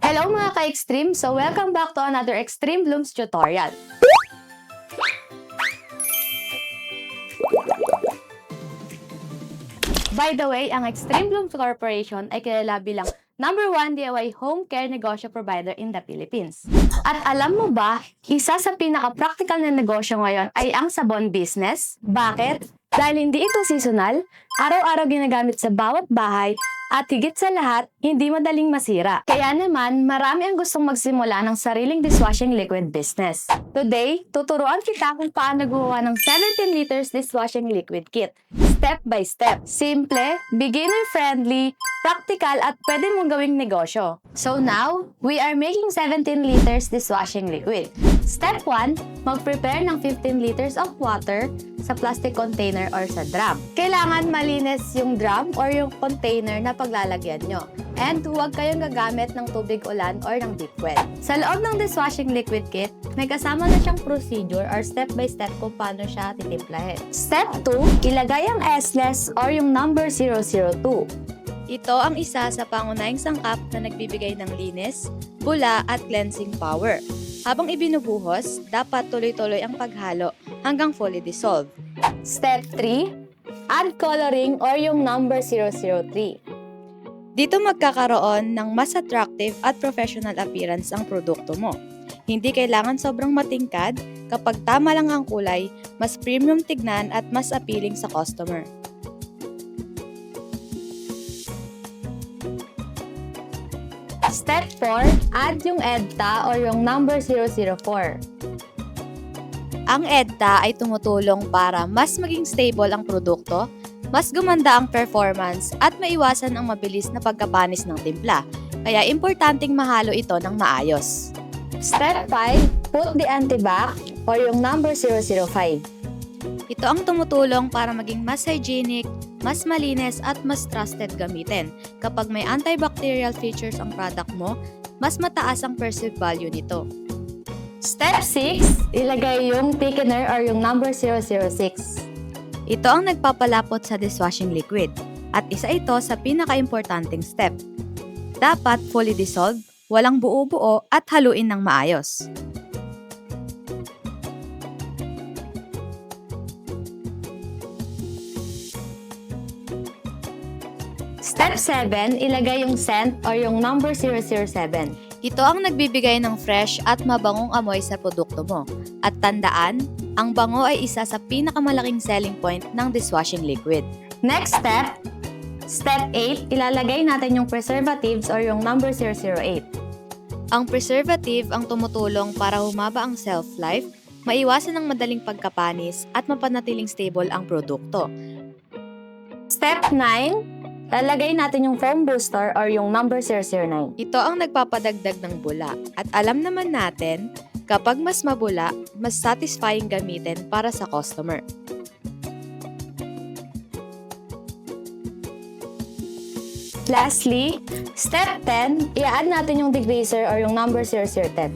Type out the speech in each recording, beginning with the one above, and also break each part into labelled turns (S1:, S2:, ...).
S1: Hello mga ka-extreme! So welcome back to another Extreme Blooms tutorial. By the way, ang Extreme Blooms Corporation ay kilala bilang #1 DIY home care negosyo provider in the Philippines. At alam mo ba, isa sa pinaka-practical na negosyo ngayon ay ang sabon business? Bakit? Dahil hindi ito seasonal, araw-araw ginagamit sa bawat bahay, at higit sa lahat, hindi madaling masira. Kaya naman, marami ang gustong magsimula ng sariling dishwashing liquid business. Today, tuturuan kita kung paano gumawa ng 17 liters dishwashing liquid kit. Step by step. Simple, beginner-friendly, practical, at pwede mong gawing negosyo. So now, we are making 17 liters dishwashing liquid. Step 1, mag-prepare ng 15 liters of water sa plastic container or sa drum. Kailangan malinis yung drum or yung container na paglalagyan nyo. And huwag kayong gagamit ng tubig ulan or ng deep wet. Sa loob ng dishwashing liquid kit, may kasama na siyang procedure or step by step kung paano siya titimplahin. Step 2, ilagay ang S-less or yung number 002. Ito ang isa sa pangunahing sangkap na nagbibigay ng linis, bula at cleansing power. Habang ibinubuhos, dapat tuloy-tuloy ang paghalo hanggang fully dissolved. Step 3, add coloring or yung number 003. Dito magkakaroon ng mas attractive at professional appearance ang produkto mo. Hindi kailangan sobrang matingkad, kapag tama lang ang kulay, mas premium tignan at mas appealing sa customer. Step 4, add yung EDTA or yung number 004. Ang EDTA ay tumutulong para mas maging stable ang produkto, mas gumanda ang performance at maiwasan ang mabilis na pagkapanis ng timpla. Kaya importanteng mahalo ito ng maayos. Step 5, put the antibac or yung number 005. Ito ang tumutulong para maging mas hygienic, mas malinis at mas trusted gamitin. Kapag may antibacterial features ang product mo, mas mataas ang perceived value nito. Step 6, ilagay yung thickener or yung number 006. Ito ang nagpapalapot sa dishwashing liquid at isa ito sa pinaka-importanting step. Dapat fully dissolved, walang buo-buo at haluin ng maayos. Step 7, ilagay yung scent or yung number 007. Ito ang nagbibigay ng fresh at mabangong amoy sa produkto mo. At tandaan, ang bango ay isa sa pinakamalaking selling point ng dishwashing liquid. Next step, Step 8, ilalagay natin yung preservatives or yung number 008. Ang preservative ang tumutulong para humaba ang shelf life, maiwasan ang madaling pagkapanis at mapanatiling stable ang produkto. Step 9, lalagay natin yung foam booster or yung number 009. Ito ang nagpapadagdag ng bula at alam naman natin, kapag mas mabula, mas satisfying gamitin para sa customer. Lastly, Step 10, i-add natin yung degreaser or yung number 0010.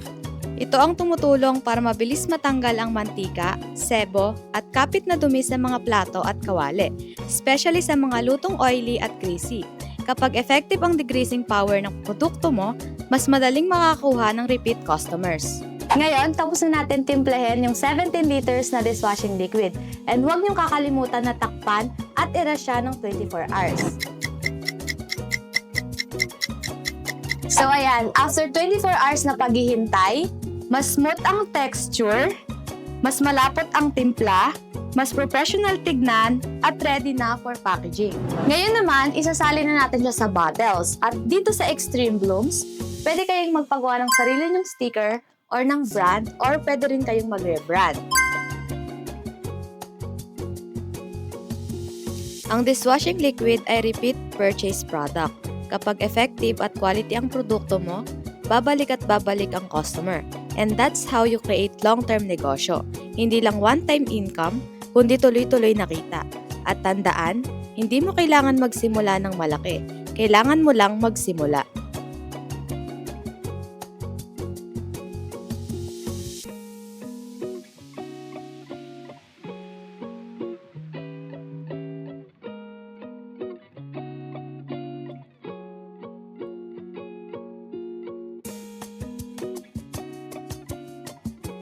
S1: Ito ang tumutulong para mabilis matanggal ang mantika, sebo, at kapit na dumi sa mga plato at kawali, especially sa mga lutong oily at greasy. Kapag effective ang degreasing power ng produkto mo, mas madaling makakakuha ng repeat customers. Ngayon, tapos na natin timplahin yung 17 liters na dishwashing liquid. And huwag niyong kakalimutan na takpan at i-rush siya ng 24 hours. So ayan, after 24 hours na paghihintay, mas smooth ang texture, mas malapot ang timpla, mas professional tignan, at ready na for packaging. Ngayon naman, isasali na natin siya sa bottles. At dito sa Extreme Blooms, pwede kayong magpagawa ng sarili nyong sticker or ng brand, or pwede rin kayong mag-rebrand. Ang dishwashing liquid ay repeat purchase product. Kapag effective at quality ang produkto mo, babalik at babalik ang customer. And that's how you create long-term negosyo. Hindi lang one-time income, kundi tuloy-tuloy na kita. At tandaan, hindi mo kailangan magsimula ng malaki. Kailangan mo lang magsimula.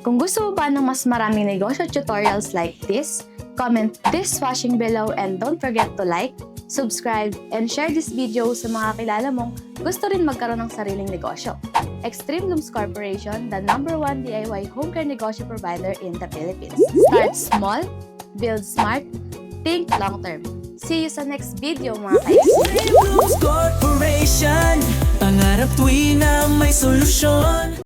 S1: Kung gusto mo pa ng mas maraming negosyo tutorials like this, comment dishwashing below and don't forget to like, subscribe, and share this video sa mga kilala mong gusto rin magkaroon ng sariling negosyo. Extreme Looms Corporation, the #1 DIY home care negosyo provider in the Philippines. Start small, build smart, think long term. See you sa next video mga ka-Extreme
S2: Looms Corporation, pangarap tuwing na may solusyon.